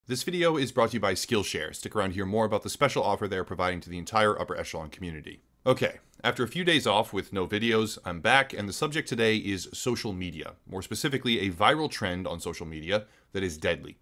This video is brought to you by Skillshare. Stick around to hear more about the special offer they are providing to the entire upper echelon community. Okay, after a few days off with no videos, I'm back, and the subject today is social media. More specifically, a viral trend on social media that is deadly.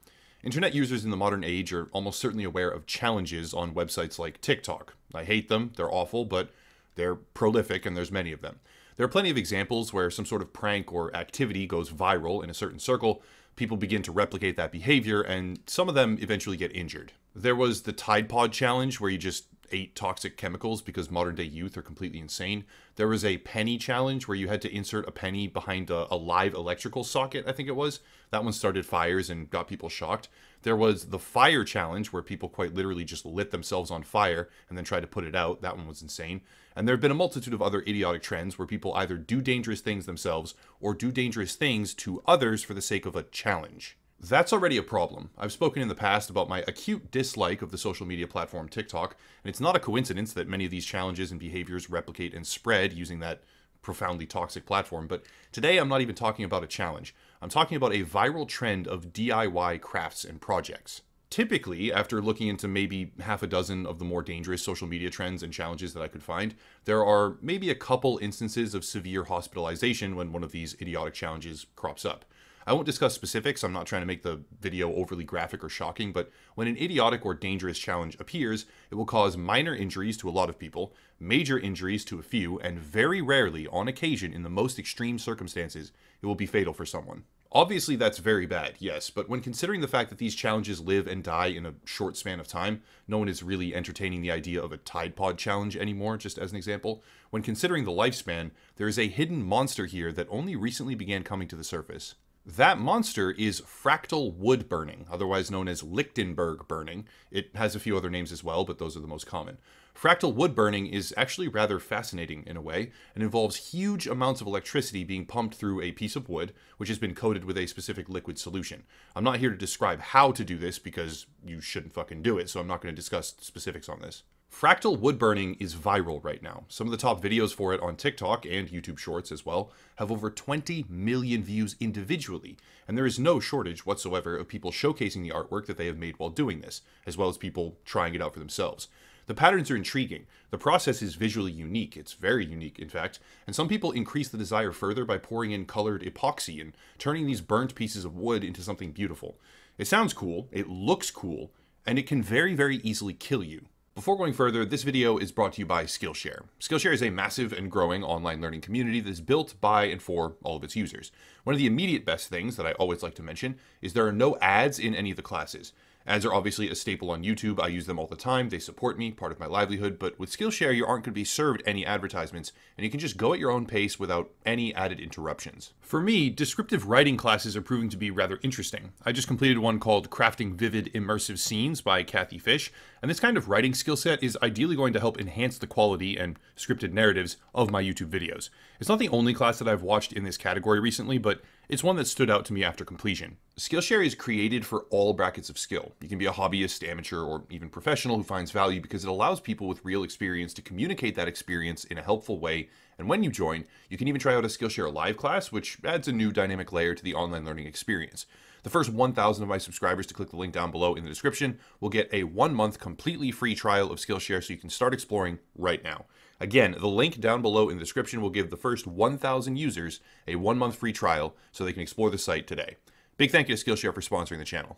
Internet users in the modern age are almost certainly aware of challenges on websites like TikTok. I hate them, they're awful, but they're prolific and there's many of them. There are plenty of examples where some sort of prank or activity goes viral in a certain circle, people begin to replicate that behavior, and some of them eventually get injured. There was the Tide Pod challenge where you just ate toxic chemicals because modern day youth are completely insane. There was a penny challenge where you had to insert a penny behind a live electrical socket, I think it was. That one started fires and got people shocked. There was the fire challenge where people quite literally just lit themselves on fire and then tried to put it out. That one was insane. And there have been a multitude of other idiotic trends where people either do dangerous things themselves or do dangerous things to others for the sake of a challenge. That's already a problem. I've spoken in the past about my acute dislike of the social media platform TikTok, and it's not a coincidence that many of these challenges and behaviors replicate and spread using that profoundly toxic platform. But today I'm not even talking about a challenge. I'm talking about a viral trend of DIY crafts and projects. Typically, after looking into maybe half a dozen of the more dangerous social media trends and challenges that I could find, there are maybe a couple instances of severe hospitalization when one of these idiotic challenges crops up. I won't discuss specifics, I'm not trying to make the video overly graphic or shocking, but when an idiotic or dangerous challenge appears, it will cause minor injuries to a lot of people, major injuries to a few, and very rarely, on occasion, in the most extreme circumstances, it will be fatal for someone. Obviously that's very bad, yes, but when considering the fact that these challenges live and die in a short span of time, no one is really entertaining the idea of a Tide Pod challenge anymore, just as an example. When considering the lifespan, there is a hidden monster here that only recently began coming to the surface. That monster is Fractal Wood Burning, otherwise known as Lichtenberg Burning. It has a few other names as well, but those are the most common. Fractal wood burning is actually rather fascinating in a way, and involves huge amounts of electricity being pumped through a piece of wood, which has been coated with a specific liquid solution. I'm not here to describe how to do this because you shouldn't fucking do it, so I'm not going to discuss specifics on this. Fractal wood burning is viral right now. Some of the top videos for it on TikTok and YouTube Shorts as well have over 20 million views individually, and there is no shortage whatsoever of people showcasing the artwork that they have made while doing this, as well as people trying it out for themselves. The patterns are intriguing. The process is visually unique. It's very unique, in fact, and some people increase the desire further by pouring in colored epoxy and turning these burnt pieces of wood into something beautiful. It sounds cool, it looks cool, and it can very, very easily kill you. Before going further, this video is brought to you by Skillshare. Skillshare is a massive and growing online learning community that is built by and for all of its users. One of the immediate best things that I always like to mention is there are no ads in any of the classes. Ads are obviously a staple on YouTube. I use them all the time. They support me, part of my livelihood, but with Skillshare, you aren't going to be served any advertisements, and you can just go at your own pace without any added interruptions. For me, descriptive writing classes are proving to be rather interesting. I just completed one called Crafting Vivid Immersive Scenes by Kathy Fish, and this kind of writing skill set is ideally going to help enhance the quality and scripted narratives of my YouTube videos. It's not the only class that I've watched in this category recently, but it's one that stood out to me after completion. Skillshare is created for all brackets of skill. You can be a hobbyist, amateur, or even professional who finds value because it allows people with real experience to communicate that experience in a helpful way. And when you join, you can even try out a Skillshare Live class, which adds a new dynamic layer to the online learning experience. The first 1,000 of my subscribers to click the link down below in the description will get a 1-month completely free trial of Skillshare so you can start exploring right now. Again, the link down below in the description will give the first 1,000 users a 1-month free trial so they can explore the site today. Big thank you to Skillshare for sponsoring the channel.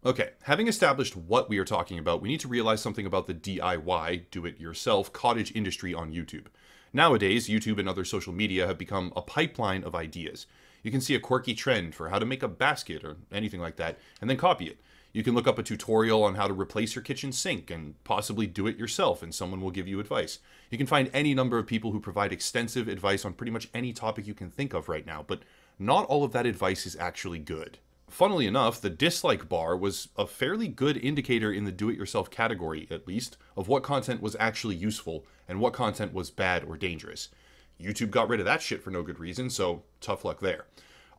Okay, having established what we are talking about, we need to realize something about the DIY, do-it-yourself, cottage industry on YouTube. Nowadays, YouTube and other social media have become a pipeline of ideas. You can see a quirky trend for how to make a basket or anything like that, and then copy it. You can look up a tutorial on how to replace your kitchen sink and possibly do it yourself, and someone will give you advice. You can find any number of people who provide extensive advice on pretty much any topic you can think of right now, but not all of that advice is actually good. Funnily enough, the dislike bar was a fairly good indicator in the do-it-yourself category, at least, of what content was actually useful and what content was bad or dangerous. YouTube got rid of that shit for no good reason, so tough luck there.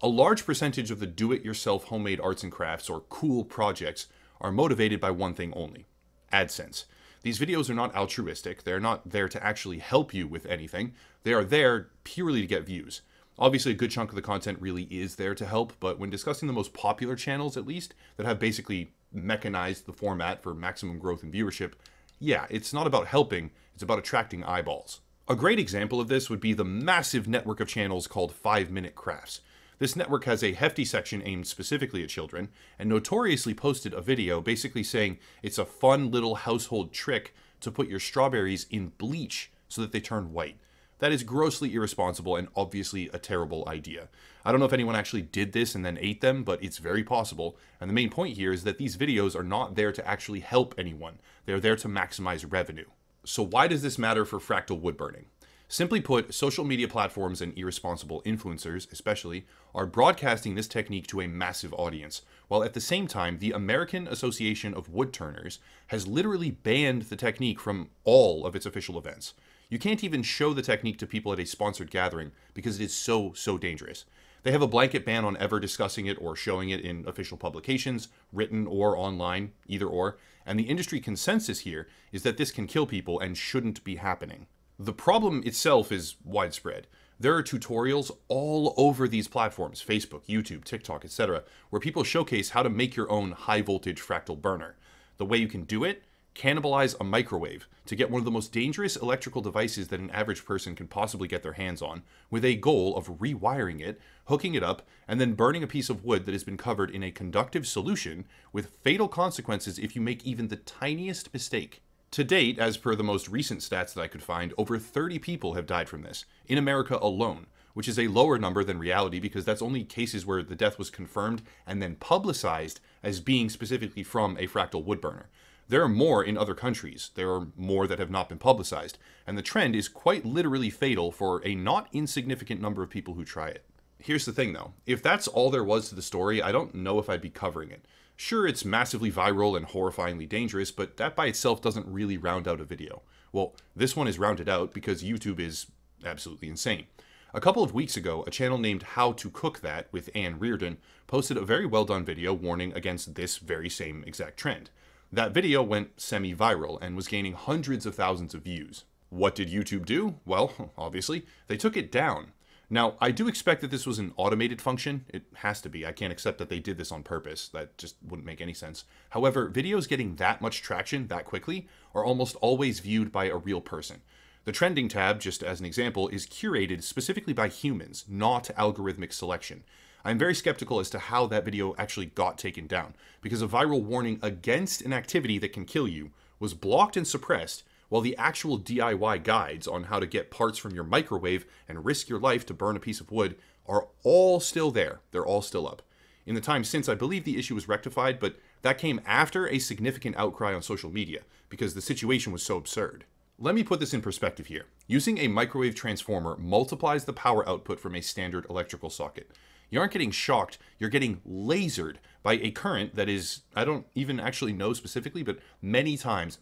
A large percentage of the do-it-yourself homemade arts and crafts or cool projects are motivated by one thing only: AdSense. These videos are not altruistic, they're not there to actually help you with anything, they are there purely to get views. Obviously, a good chunk of the content really is there to help, but when discussing the most popular channels, at least, that have basically mechanized the format for maximum growth and viewership, yeah, it's not about helping, it's about attracting eyeballs. A great example of this would be the massive network of channels called 5-Minute Crafts. This network has a hefty section aimed specifically at children, and notoriously posted a video basically saying it's a fun little household trick to put your strawberries in bleach so that they turn white. That is grossly irresponsible and obviously a terrible idea. I don't know if anyone actually did this and then ate them, but it's very possible. And the main point here is that these videos are not there to actually help anyone. They're there to maximize revenue. So why does this matter for fractal wood burning? Simply put, social media platforms and irresponsible influencers, especially, are broadcasting this technique to a massive audience, while at the same time, the American Association of Woodturners has literally banned the technique from all of its official events. You can't even show the technique to people at a sponsored gathering because it is so dangerous. They have a blanket ban on ever discussing it or showing it in official publications, written or online, either or, and the industry consensus here is that this can kill people and shouldn't be happening. The problem itself is widespread. There are tutorials all over these platforms, Facebook, YouTube, TikTok, etc., where people showcase how to make your own high-voltage fractal burner. The way you can do it? Cannibalize a microwave to get one of the most dangerous electrical devices that an average person can possibly get their hands on, with a goal of rewiring it, hooking it up, and then burning a piece of wood that has been covered in a conductive solution with fatal consequences if you make even the tiniest mistake. To date, as per the most recent stats that I could find, over 30 people have died from this, in America alone, which is a lower number than reality because that's only cases where the death was confirmed and then publicized as being specifically from a fractal wood burner. There are more in other countries, there are more that have not been publicized, and the trend is quite literally fatal for a not insignificant number of people who try it. Here's the thing though, if that's all there was to the story, I don't know if I'd be covering it. Sure, it's massively viral and horrifyingly dangerous, but that by itself doesn't really round out a video. Well, this one is rounded out because YouTube is absolutely insane. A couple of weeks ago, a channel named How to Cook That with Anne Reardon posted a very well done video warning against this very same exact trend. That video went semi-viral and was gaining hundreds of thousands of views. What did YouTube do? Well, obviously, they took it down. Now, I do expect that this was an automated function. It has to be. I can't accept that they did this on purpose. That just wouldn't make any sense. However, videos getting that much traction that quickly are almost always viewed by a real person. The trending tab, just as an example, is curated specifically by humans, not algorithmic selection. I'm very skeptical as to how that video actually got taken down, because a viral warning against an activity that can kill you was blocked and suppressed, while the actual DIY guides on how to get parts from your microwave and risk your life to burn a piece of wood are all still there. They're all still up. In the time since, I believe the issue was rectified, but that came after a significant outcry on social media, because the situation was so absurd. Let me put this in perspective here. Using a microwave transformer multiplies the power output from a standard electrical socket. You aren't getting shocked, you're getting lasered by a current that is, I don't even actually know specifically, but many times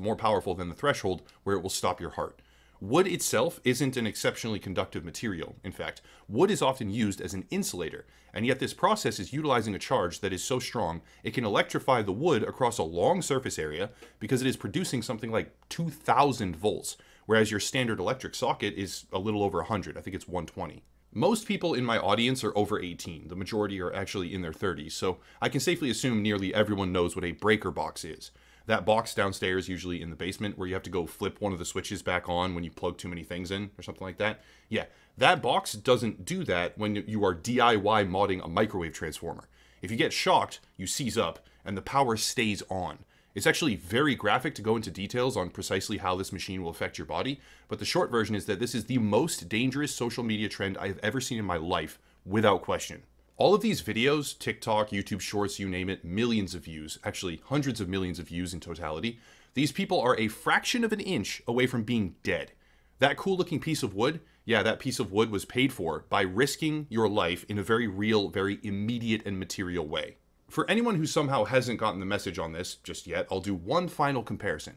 more powerful than the threshold where it will stop your heart. Wood itself isn't an exceptionally conductive material. In fact, wood is often used as an insulator, and yet this process is utilizing a charge that is so strong it can electrify the wood across a long surface area because it is producing something like 2,000 volts, whereas your standard electric socket is a little over 100. I think it's 120. Most people in my audience are over 18. The majority are actually in their 30s, so I can safely assume nearly everyone knows what a breaker box is. That box downstairs, usually in the basement, where you have to go flip one of the switches back on when you plug too many things in or something like that. Yeah, that box doesn't do that when you are DIY modding a microwave transformer. If you get shocked, you seize up, and the power stays on. It's actually very graphic to go into details on precisely how this machine will affect your body, but the short version is that this is the most dangerous social media trend I have ever seen in my life, without question. All of these videos, TikTok, YouTube Shorts, you name it, millions of views, actually hundreds of millions of views in totality, these people are a fraction of an inch away from being dead. That cool looking piece of wood, yeah, that piece of wood was paid for by risking your life in a very real, very immediate and material way. For anyone who somehow hasn't gotten the message on this just yet, I'll do one final comparison.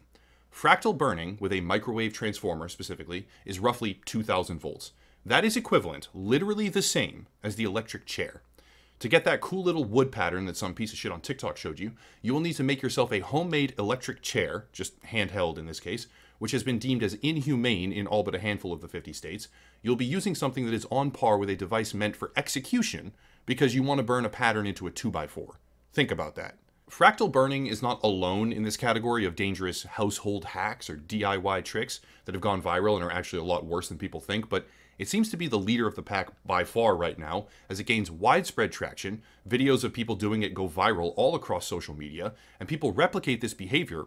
Fractal burning, with a microwave transformer specifically, is roughly 2,000 volts. That is equivalent, literally the same, as the electric chair. To get that cool little wood pattern that some piece of shit on TikTok showed you, you will need to make yourself a homemade electric chair, just handheld in this case, which has been deemed as inhumane in all but a handful of the 50 states. You'll be using something that is on par with a device meant for execution because you want to burn a pattern into a 2x4. Think about that. Fractal burning is not alone in this category of dangerous household hacks or DIY tricks that have gone viral and are actually a lot worse than people think, but it seems to be the leader of the pack by far right now, as it gains widespread traction. Videos of people doing it go viral all across social media, and people replicate this behavior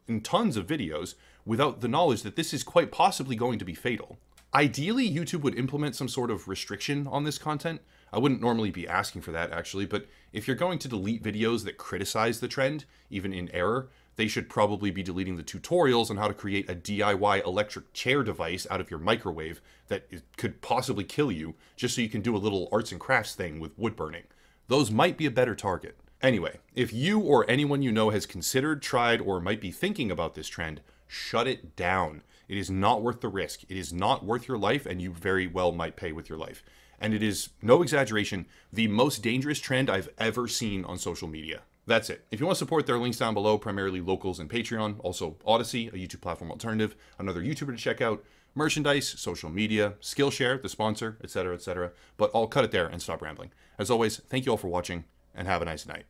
in tons of videos without the knowledge that this is quite possibly going to be fatal. Ideally, YouTube would implement some sort of restriction on this content. I wouldn't normally be asking for that, actually, but if you're going to delete videos that criticize the trend, even in error, they should probably be deleting the tutorials on how to create a DIY electric chair device out of your microwave that could possibly kill you, just so you can do a little arts and crafts thing with wood burning. Those might be a better target. Anyway, if you or anyone you know has considered, tried, or might be thinking about this trend, shut it down. It is not worth the risk. It is not worth your life, and you very well might pay with your life. And it is, no exaggeration, the most dangerous trend I've ever seen on social media. That's it. If you want to support, there are links down below, primarily locals and Patreon, also Odyssey, a YouTube platform alternative, another YouTuber to check out, merchandise, social media, Skillshare, the sponsor, etc., etc. But I'll cut it there and stop rambling. As always, thank you all for watching, and have a nice night.